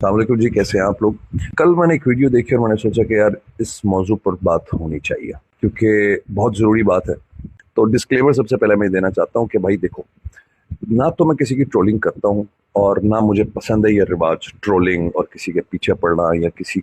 सलामकुम जी, कैसे हैं आप लोग। कल मैंने एक वीडियो देखी और मैंने सोचा कि यार इस मौजू पर बात होनी चाहिए क्योंकि बहुत ज़रूरी बात है। तो डिस्क्लेमर सबसे पहले मैं देना चाहता हूँ कि भाई देखो, ना तो मैं किसी की ट्रोलिंग करता हूँ और ना मुझे पसंद है ये रिवाज ट्रोलिंग और किसी के पीछे पड़ना या किसी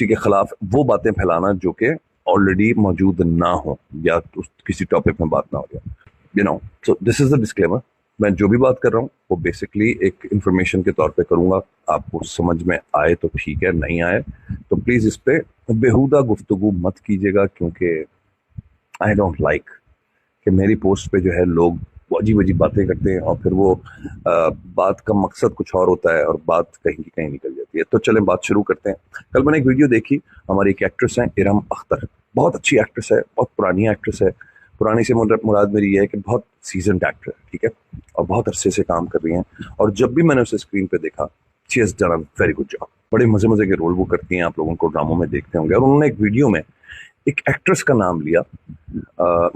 के खिलाफ वो बातें फैलाना जो कि ऑलरेडी मौजूद ना हो या किसी टॉपिक में बात ना हो जाए। So this is the disclaimer. मैं जो भी बात कर रहा हूँ वो बेसिकली एक इंफॉर्मेशन के तौर पे करूंगा। आपको समझ में आए तो ठीक है, नहीं आए तो प्लीज इस पे बेहुदा गुफ्तगू मत कीजिएगा क्योंकि आई डोंट लाइक कि मेरी पोस्ट पे जो है लोग वो अजीब अजीब बातें करते हैं और फिर वो बात का मकसद कुछ और होता है और बात कहीं की कहीं निकल जाती है। तो चलें बात शुरू करते हैं। कल मैंने एक वीडियो देखी। हमारी एक एक्ट्रेस है इरम अख्तर, बहुत अच्छी एक्ट्रेस है, बहुत पुरानी एक्ट्रेस है। पुरानी से मुराद मेरी ये है कि बहुत सीजन एक्टर है, ठीक है, और बहुत अरसे से काम कर रही हैं। और जब भी मैंने उसे स्क्रीन पे देखा, she has done a very good job. बड़े मजे मजे के रोल वो करती हैं, आप लोगों को ड्रामों में देखते होंगे। और उन्होंने एक वीडियो में एक एक्ट्रेस का नाम लिया।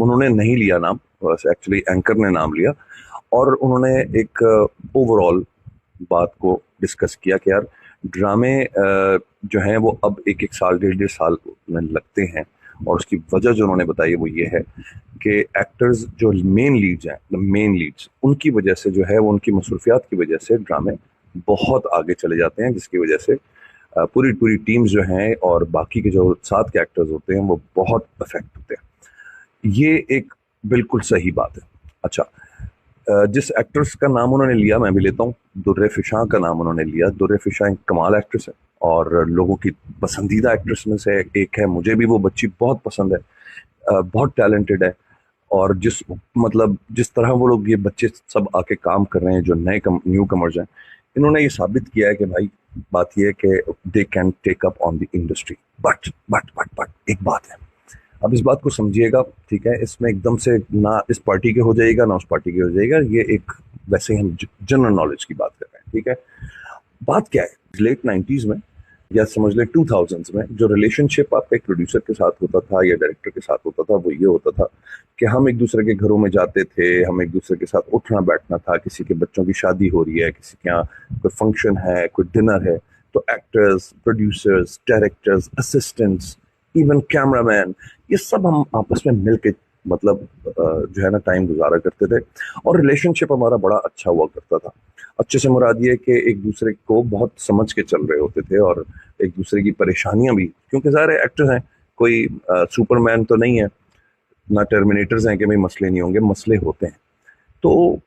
उन्होंने नहीं लिया नाम, एक्चुअली एंकर ने नाम लिया। और उन्होंने एक ओवरऑल बात को डिस्कस किया कि यार ड्रामे जो हैं वो अब एक एक साल डेढ़ डेढ़ साल में लगते हैं। और उसकी वजह जो उन्होंने बताई वो ये है कि एक्टर्स जो मेन लीड्स हैं, मेन लीड्स, उनकी वजह से जो है वो उनकी मसरूफियात की वजह से ड्रामे बहुत आगे चले जाते हैं, जिसकी वजह से पूरी पूरी टीम्स जो हैं और बाकी के जो साथ के एक्टर्स होते हैं वो बहुत अफेक्ट होते हैं। ये एक बिल्कुल सही बात है। अच्छा, जिस एक्ट्रेस का नाम उन्होंने लिया मैं भी लेता हूँ, दुर्रे फिशां का नाम उन्होंने लिया। दुर्रे फिशां एक कमाल एक्ट्रेस है और लोगों की पसंदीदा एक्ट्रेस में से एक है। मुझे भी वो बच्ची बहुत पसंद है, बहुत टैलेंटेड है। और जिस तरह वो लोग ये बच्चे सब आके काम कर रहे हैं जो न्यू कमर्स हैं, इन्होंने ये साबित किया है कि भाई बात ये है कि they can take up on the industry. But एक बात है, अब इस बात को समझिएगा, ठीक है। इसमें एकदम से ना इस पार्टी के हो जाएगा ना उस पार्टी के हो जाएगा। ये एक वैसे ही हम जनरल नॉलेज की बात कर रहे हैं, ठीक है। बात क्या है, लेट 90s में या समझ ले 2000s में जो रिलेशनशिप आपका एक प्रोड्यूसर के साथ होता था या डायरेक्टर के साथ होता था वो ये होता था कि हम एक दूसरे के घरों में जाते थे, हम एक दूसरे के साथ उठना बैठना था। किसी के बच्चों की शादी हो रही है, किसी के यहाँ कोई फंक्शन है, कोई डिनर है, तो actors, producers, directors, assistants, even cameraman, ये सब हम आपस में मिलके जो है ना टाइम गुजारा करते थे। और रिलेशनशिप हमारा बड़ा अच्छा हुआ करता था। अच्छे से मुराद ये कि एक दूसरे को बहुत समझ के चल रहे होते थे और एक दूसरे की परेशानियां भी, क्योंकि सारे एक्टर्स हैं, कोई सुपरमैन तो नहीं है, ना टर्मिनेटर्स हैं कि भाई मसले नहीं होंगे, मसले होते हैं। तो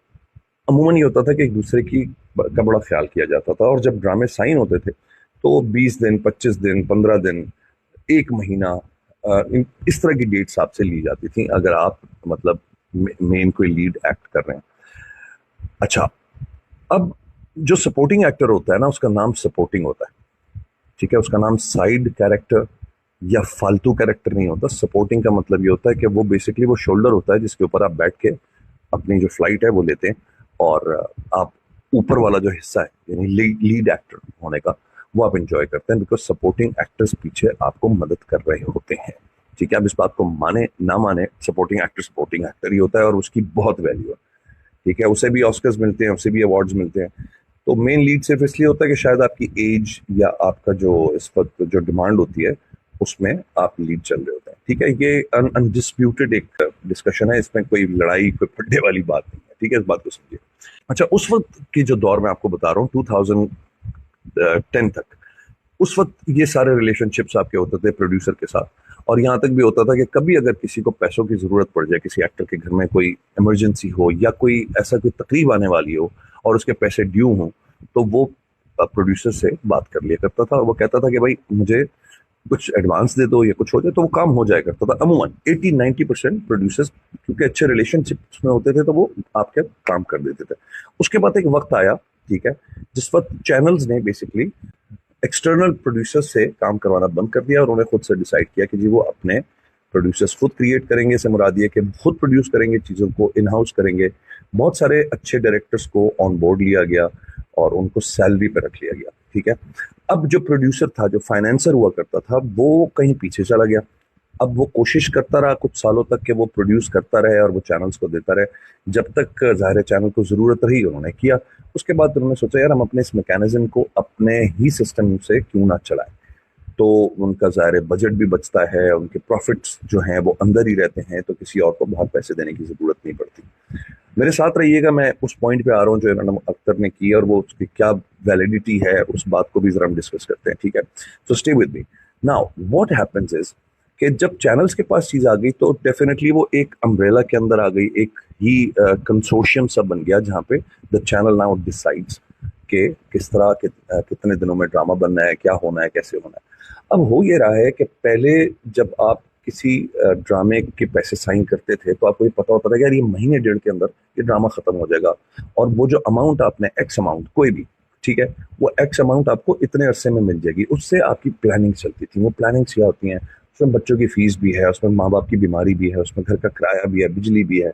अमूमन ये होता था कि एक दूसरे की का बड़ा ख्याल किया जाता था। और जब ड्रामे साइन होते थे तो 20 दिन, 25 दिन, 15 दिन, एक महीना, इस तरह की डेट्स आपसे ली जाती थी अगर आप मेन कोई लीड एक्ट कर रहे हैं। अच्छा, अब जो सपोर्टिंग एक्टर होता है ना, उसका नाम सपोर्टिंग होता है, ठीक है। उसका नाम साइड कैरेक्टर या फालतू कैरेक्टर नहीं होता। सपोर्टिंग का मतलब ये होता है कि वो बेसिकली वो शोल्डर होता है जिसके ऊपर आप बैठ के अपनी जो फ्लाइट है वो लेते हैं और आप ऊपर वाला जो हिस्सा है यानी लीड एक्टर होने का वो आप इंजॉय करते हैं, बिकॉज सपोर्टिंग एक्टर्स पीछे आपको मदद कर रहे होते हैं, ठीक है। अब इस बात को माने ना माने, सपोर्टिंग एक्टर ही होता है और उसकी बहुत वैल्यू है, ठीक है। उसे भी ऑस्कर्स मिलते हैं, उसे भी अवार्ड्स मिलते हैं। तो मेन लीड सिर्फ इसलिए होता है कि शायद आपकी एज या आपका जो इस वक्त जो डिमांड होती है उसमें आप लीड चल रहे होते हैं, ठीक है। ये अनडिस्प्यूटेड एक डिस्कशन है, इसमें कोई लड़ाई कोई फड्डे वाली बात नहीं है, ठीक है। इस बात को समझिए। अच्छा, उस वक्त की जो दौर मैं आपको बता रहा हूँ 2010 तक, उस वक्त ये सारे रिलेशनशिप्स आपके होते थे प्रोड्यूसर के साथ। और यहाँ तक भी होता था कि कभी अगर किसी को पैसों की जरूरत पड़ जाए, किसी एक्टर के घर में कोई इमरजेंसी हो या कोई ऐसा कोई तकलीफ आने वाली हो और उसके पैसे ड्यू हों, तो वो प्रोड्यूसर से बात कर लिया करता था और वो कहता था कि भाई मुझे कुछ एडवांस दे दो या कुछ हो जाए, तो वो काम हो जाया करता था। अमूमन 80-90% प्रोड्यूसर्स क्योंकि अच्छे रिलेशनशिप्स में होते थे तो वो आपके काम कर देते थे। उसके बाद एक वक्त आया, ठीक है, जिस वक्त चैनल्स ने बेसिकली एक्सटर्नल प्रोड्यूसर से काम करवाना बंद कर दिया और उन्होंने खुद से डिसाइड किया कि जी वो अपने प्रोड्यूसर्स खुद क्रिएट करेंगे। से मुराद ये कि खुद प्रोड्यूस करेंगे, चीज़ों को इन हाउस करेंगे। बहुत सारे अच्छे डायरेक्टर्स को ऑन बोर्ड लिया गया और उनको सैलरी पर रख लिया गया, ठीक है। अब जो प्रोड्यूसर था, जो फाइनेंसर हुआ करता था, वो कहीं पीछे चला गया। अब वो कोशिश करता रहा कुछ सालों तक कि वो प्रोड्यूस करता रहे और वो चैनल्स को देता रहे, जब तक ज़ाहिर चैनल को ज़रूरत रही उन्होंने किया। उसके बाद उन्होंने सोचा यार हम अपने इस मैकेनिज्म को अपने ही सिस्टम से क्यों ना चलाएं। तो उनका ज़ाहिर बजट भी बचता है, उनके प्रॉफिट्स जो हैं वो अंदर ही रहते हैं, तो किसी और को बाहर पैसे देने की ज़रूरत नहीं पड़ती। मेरे साथ रहिएगा, मैं उस पॉइंट पे आ रहा हूँ जो इमरान अख्तर ने की और वो उसकी क्या वैलिडिटी है उस बात को भी जरा हम डिस्कस करते हैं, ठीक है। So stay with me. Now what happens is कि जब चैनल्स के पास चीज आ गई तो डेफिनेटली वो एक अम्ब्रेला के अंदर आ गई, एक ही कंसोर्शियम सा बन गया जहाँ पे द चैनल नाउ डिसाइड्स कि किस तरह कितने दिनों में ड्रामा बनना है, क्या होना है, कैसे होना है। अब हो ये रहा है कि पहले जब आप किसी ड्रामे के पैसे साइन करते थे तो आपको ये पता होता था कि यार ये महीने डेढ़ के अंदर ये ड्रामा खत्म हो जाएगा, और वो जो अमाउंट आपने एक्स अमाउंट कोई भी, ठीक है, वो एक्स अमाउंट आपको इतने अरसे में मिल जाएगी। उससे आपकी प्लानिंग चलती थी। वो प्लानिंग्स क्या होती हैं, उसमें बच्चों की फीस भी है, उसमें माँ बाप की बीमारी भी है, उसमें घर का किराया भी है, बिजली भी है,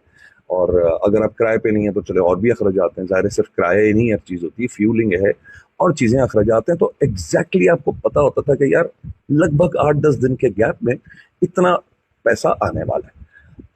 और अगर आप किराए पे नहीं है तो चले और भी अखराज आते हैं। ज़ाहिर है सिर्फ किराया ही नहीं हर चीज़ होती है, फ्यूलिंग है और चीज़ें अखराज आते हैं। तो एग्जैक्टली आपको पता होता था कि यार लगभग 8-10 दिन के गैप में इतना पैसा आने वाला है।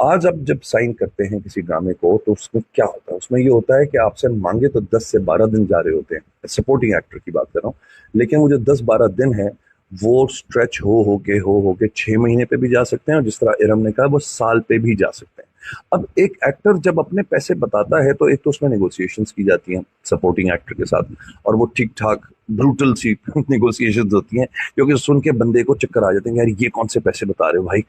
आज आप जब साइन करते हैं किसी ड्रामे को तो उसमें क्या होता है, उसमें ये होता है कि आपसे मांगे तो 10 से 12 दिन जा रहे होते हैं। सपोर्टिंग एक्टर की बात कर रहा हूँ, लेकिन वो जो 10-12 दिन है वो स्ट्रेच हो के 6 महीने पे भी जा सकते हैं, और जिस तरह इरम ने कहा वो साल पे भी जा सकते हैं। अब एक एक्टर जब अपने पैसे बताता है तो एक तो उसमें नेगोशिएशंस की जाती हैं सपोर्टिंग एक्टर के साथ, और वो ठीक ठाक ब्रूटल सी नेगोशिएशंस होती हैं, क्योंकि सुन के बंदे को चक्कर आ जाते हैं यार ये कौन से पैसे बता रहे हो भाई,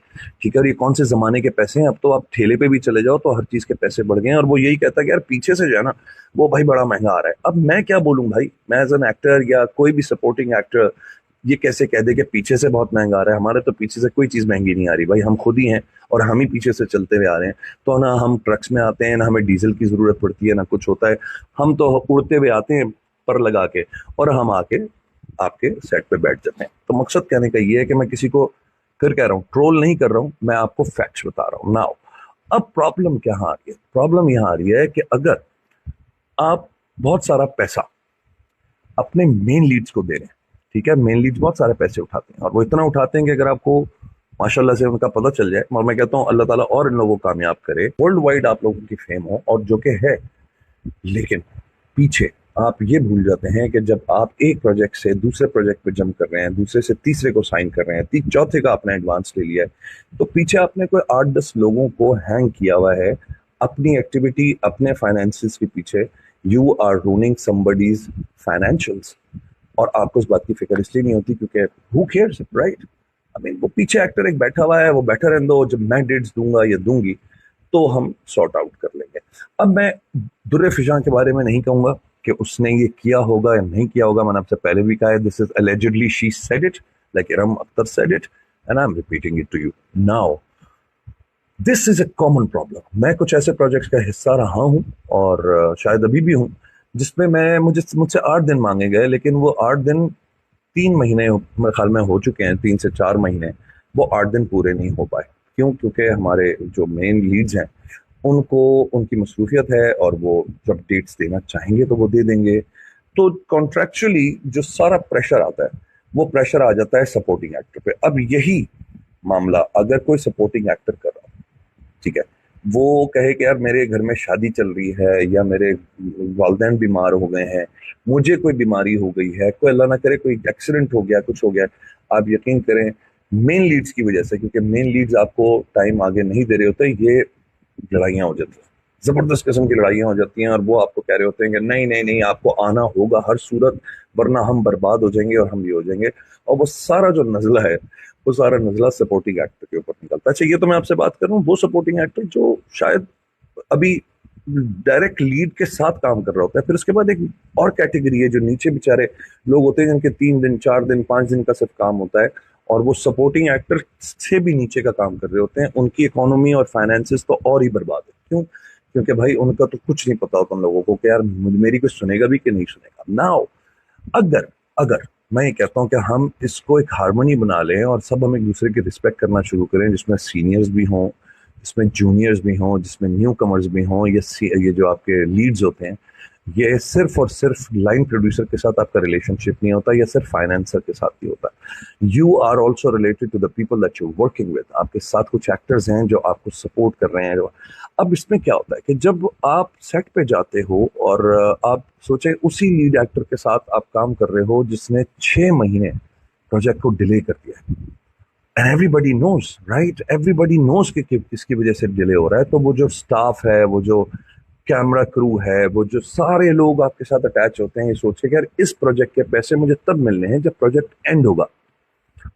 ठीक है, और ये कौन से जमाने के पैसे हैं। अब तो आप ठेले पे भी चले जाओ तो हर चीज के पैसे बढ़ गए हैं, और वो यही कहता है कि यार पीछे से जो है ना वो भाई बड़ा महंगा आ रहा है। अब मैं क्या बोलूं भाई, मैं एज एन एक्टर या कोई भी सपोर्टिंग एक्टर ये कैसे कह दे कि पीछे से बहुत महंगा आ रहा है। हमारे तो पीछे से कोई चीज महंगी नहीं आ रही भाई, हम खुद ही हैं और हम ही पीछे से चलते हुए आ रहे हैं। तो ना हम ट्रक्स में आते हैं, ना हमें डीजल की जरूरत पड़ती है, ना कुछ होता है, हम तो उड़ते हुए आते हैं पर लगा के, और हम आके आपके सेट पे बैठ जाते हैं। तो मकसद कहने का ये है कि मैं किसी को फिर कह रहा हूँ ट्रोल नहीं कर रहा हूँ, मैं आपको फैक्ट्स बता रहा हूँ। नाउ अब प्रॉब्लम क्या आ रही है, प्रॉब्लम यहाँ आ रही है कि अगर आप बहुत सारा पैसा अपने मेन लीड्स को दे रहे हैं, ठीक है, मेन लीड्स बहुत सारे पैसे उठाते हैं, और वो इतना उठाते हैं कि अगर आपको माशाल्लाह से उनका पता चल जाए, और मैं कहता हूँ अल्लाह ताला और इन लोगों को कामयाब करे, वर्ल्ड वाइड आप लोगों की फेम हो, और जो कि है, लेकिन पीछे आप ये भूल जाते हैं कि जब आप एक प्रोजेक्ट से दूसरे प्रोजेक्ट पे जंप कर रहे हैं, दूसरे से तीसरे को साइन कर रहे हैं, चौथे का आपने एडवांस ले लिया है, तो पीछे आपने कोई 8-10 लोगों को हैंग किया हुआ है अपनी एक्टिविटी, अपने फाइनेंसिस के पीछे। You are running somebody's financials, और आपको उस बात की फिक्र इसलिए नहीं होती क्योंकि who cares, right. I mean वो पीछे एक्टर एक बैठा हुआ है, वो बैठा रहने दो, जब मैं डेट्स दूंगा या दूंगी तो हम सॉर्ट आउट कर लेंगे। अब मैं दुर्रे फिजा के बारे में नहीं कहूंगा कि उसने ये किया होगा या नहीं किया होगा, मैंने आपसे पहले भी कहा है, this is allegedly she said it like Iram Akhtar said it, and I am repeating it to you now. This is a common problem. मैं कुछ ऐसे प्रोजेक्ट्स का हिस्सा रहा हूं और शायद अभी भी हूं, जिसमें मुझसे 8 दिन मांगे गए, लेकिन वो 8 दिन 3 महीने मेरे ख्याल में हो चुके हैं, 3 से 4 महीने वो 8 दिन पूरे नहीं हो पाए। क्यों? क्योंकि हमारे जो मेन लीड्स हैं उनको उनकी मसरूफियत है, और वो जब डेट्स देना चाहेंगे तो वो दे देंगे। तो कॉन्ट्रेक्चुअली जो सारा प्रेशर आता है वो प्रेशर आ जाता है सपोर्टिंग एक्टर पे। अब यही मामला अगर कोई सपोर्टिंग एक्टर कर रहा है, ठीक है, वो कहे कि यार मेरे घर में शादी चल रही है, या मेरे वालदैन बीमार हो गए हैं, मुझे कोई बीमारी हो गई है, कोई अल्लाह ना करे कोई एक्सीडेंट हो गया, कुछ हो गया, आप यकीन करें मेन लीड्स की वजह से, क्योंकि मेन लीड्स आपको टाइम आगे नहीं दे रहे होते, ये लड़ाइयाँ हो जाती हैं, जबरदस्त किस्म की लड़ाइयाँ हो जाती हैं, और वो आपको कह रहे होते हैं कि नहीं नहीं नहीं आपको आना होगा हर सूरत, वरना हम बर्बाद हो जाएंगे और हम भी हो जाएंगे। और वो सारा जो नजला है वो सारा नजला सपोर्टिंग एक्टर के ऊपर निकलता है। अच्छा, ये तो मैं आपसे बात कर रहा हूँ वो सपोर्टिंग एक्टर जो शायद अभी डायरेक्ट लीड के साथ काम कर रहा होता है। फिर उसके बाद एक और कैटेगरी है जो नीचे बेचारे लोग होते हैं, जिनके 3 दिन 4 दिन 5 दिन का सिर्फ काम होता है, और वो सपोर्टिंग एक्टर से भी नीचे का काम कर रहे होते हैं। उनकी इकोनॉमी और फाइनेंसिस तो और ही बर्बाद है। क्यों? क्योंकि भाई उनका तो कुछ नहीं पता होता उन लोगों को कि यार मेरी कोई सुनेगा भी कि नहीं सुनेगा। नाउ अगर अगर मैं ये कहता हूँ कि हम इसको एक हार्मनी बना लें और सब हम एक दूसरे की रिस्पेक्ट करना शुरू करें, जिसमें सीनियर्स भी हों, जिसमें जूनियर्स भी हों, जिसमें न्यू कमर्स भी हों, ये जो आपके लीड्स होते हैं, ये सिर्फ और सिर्फ लाइन प्रोड्यूसर के साथ आपका रिलेशनशिप नहीं होता, या सिर्फ फाइनेंसर के साथ नहीं होता। You are also related to the people that you working with. आपके साथ कुछ एक्टर्स हैं जो आपको सपोर्ट कर रहे हैं। अब इसमें क्या होता है कि जब आप सेट पे जाते हो और आप सोचे उसी लीड एक्टर के साथ आप काम कर रहे हो जिसने 6 महीने प्रोजेक्ट को डिले कर दिया है, and everybody knows, right, everybody knows कि इसकी वजह से डिले हो रहा है, तो वो जो स्टाफ है, वो जो कैमरा क्रू है, वो जो सारे लोग आपके साथ अटैच होते हैं, ये सोच के कि यार इस प्रोजेक्ट के पैसे मुझे तब मिलने हैं जब प्रोजेक्ट एंड होगा।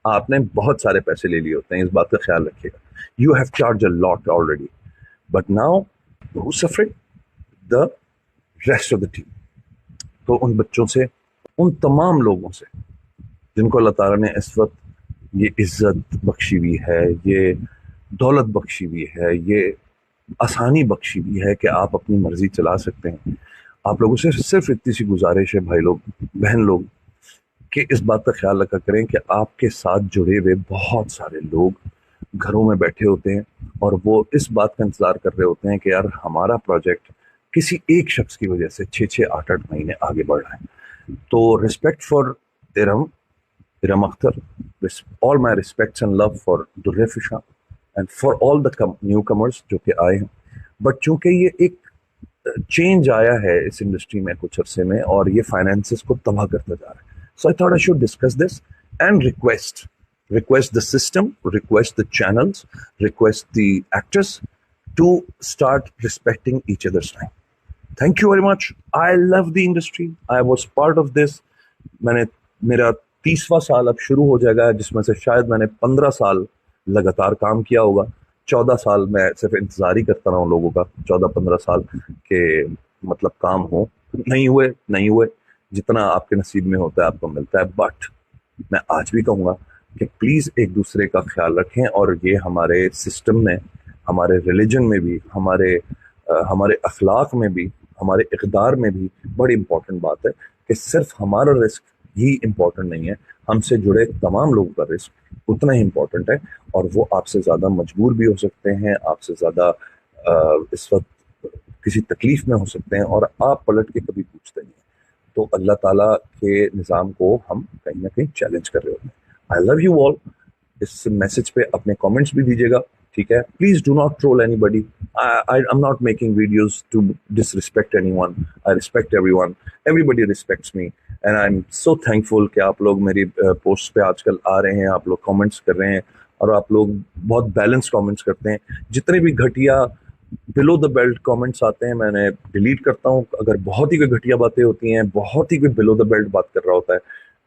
आपने बहुत सारे पैसे ले लिए होते हैं, इस बात का ख्याल रखिएगा। You have charge a lot already, but now who suffering? The rest of the team. तो उन बच्चों से, उन तमाम लोगों से जिनको अल्लाह ताला ने इस वक्त ये इज्जत बख्शी हुई है, ये दौलत बख्शी हुई है, ये आसानी बख्शी हुई है कि आप अपनी मर्जी चला सकते हैं, आप लोगों से सिर्फ इतनी सी गुजारिश है भाई लोग, बहन लोग, कि इस बात का ख्याल रखा करें कि आपके साथ जुड़े हुए बहुत सारे लोग घरों में बैठे होते हैं और वो इस बात का इंतजार कर रहे होते हैं कि यार हमारा प्रोजेक्ट किसी एक शख्स की वजह से 6-6 8-8 महीने आगे बढ़ रहा है। तो respect for Iram, Iram Akhtar, all my respects and love for दुर्रे फिशा and for all the newcomers जो कि आए हैं। बट चूंकि ये एक चेंज आया है इस इंडस्ट्री में कुछ अरसे में और ये फाइनेंसेस को तबाह करता जा रहा है, so I thought I should discuss this and request the system, request the channels, request the actors to start respecting each other's time. Thank you very much. I love the industry. I was part of this. मैंने, मेरा 30वां साल अब शुरू हो जाएगा, जिसमें से शायद मैंने 15 साल लगातार काम किया होगा। 14 साल मैं सिर्फ इंतजार ही करता रहा हूँ लोगों का, 14-15 साल के मतलब काम हो, नहीं हुए, जितना आपके नसीब में होता है आपको मिलता है। बट मैं आज भी कहूँगा कि प्लीज़ एक दूसरे का ख्याल रखें, और ये हमारे सिस्टम में, हमारे रिलीजन में भी, हमारे अखलाक में भी, हमारे इक़दार में भी बड़ी इंपॉर्टेंट बात है कि सिर्फ हमारा रिस्क ही इम्पोर्टेंट नहीं है, हमसे जुड़े तमाम लोगों का रिस्क उतना ही इम्पोर्टेंट है, और वो आपसे ज़्यादा मजबूर भी हो सकते हैं, आपसे ज़्यादा इस वक्त किसी तकलीफ में हो सकते हैं, और आप पलट के कभी पूछते नहीं हैं। तो अल्लाह ताला के निज़ाम को हम कहीं ना कहीं चैलेंज कर रहे होते हैं। I love you all. इस मैसेज पे अपने कमेंट्स भी दीजिएगा, ठीक है? Please do not troll anybody. I am not making videos to disrespect anyone. I respect everyone, everybody respects me, and I am so thankful कि आप लोग मेरी पोस्ट पे आजकल आ रहे हैं, आप लोग कमेंट्स कर रहे हैं, और आप लोग बहुत बैलेंस कमेंट्स करते हैं। जितने भी घटिया बिलो द बेल्ट कमेंट्स आते हैं मैंने डिलीट करता हूँ। अगर बहुत ही कोई घटिया बातें होती हैं, बहुत ही कोई बिलो द बेल्ट बात कर रहा होता है,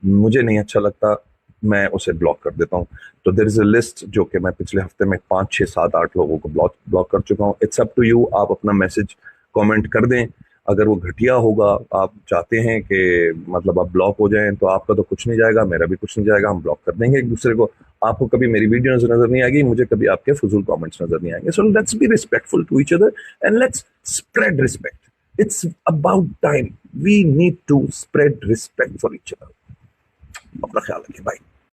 मुझे नहीं अच्छा लगता, मैं उसे ब्लॉक कर देता हूँ। तो देयर इज अ लिस्ट जो कि मैं पिछले हफ्ते में 5, 6, 7, 8 लोगों को ब्लॉक कर चुका हूँ। इट्स अप टू यू, आप अपना मैसेज कमेंट कर दें। अगर वो घटिया होगा, आप चाहते हैं कि मतलब आप ब्लॉक हो जाएं, तो आपका तो कुछ नहीं जाएगा, मेरा भी कुछ नहीं जाएगा, हम ब्लॉक कर देंगे एक दूसरे को। आपको कभी मेरी वीडियो नजर नहीं आएगी, मुझे कभी आपके फजूल कमेंट्स नजर नहीं आएंगे। So let's be respectful to each other and let's spread respect. It's about time we need to spread respect for each other. अपना ख्याल रखिए, बाय।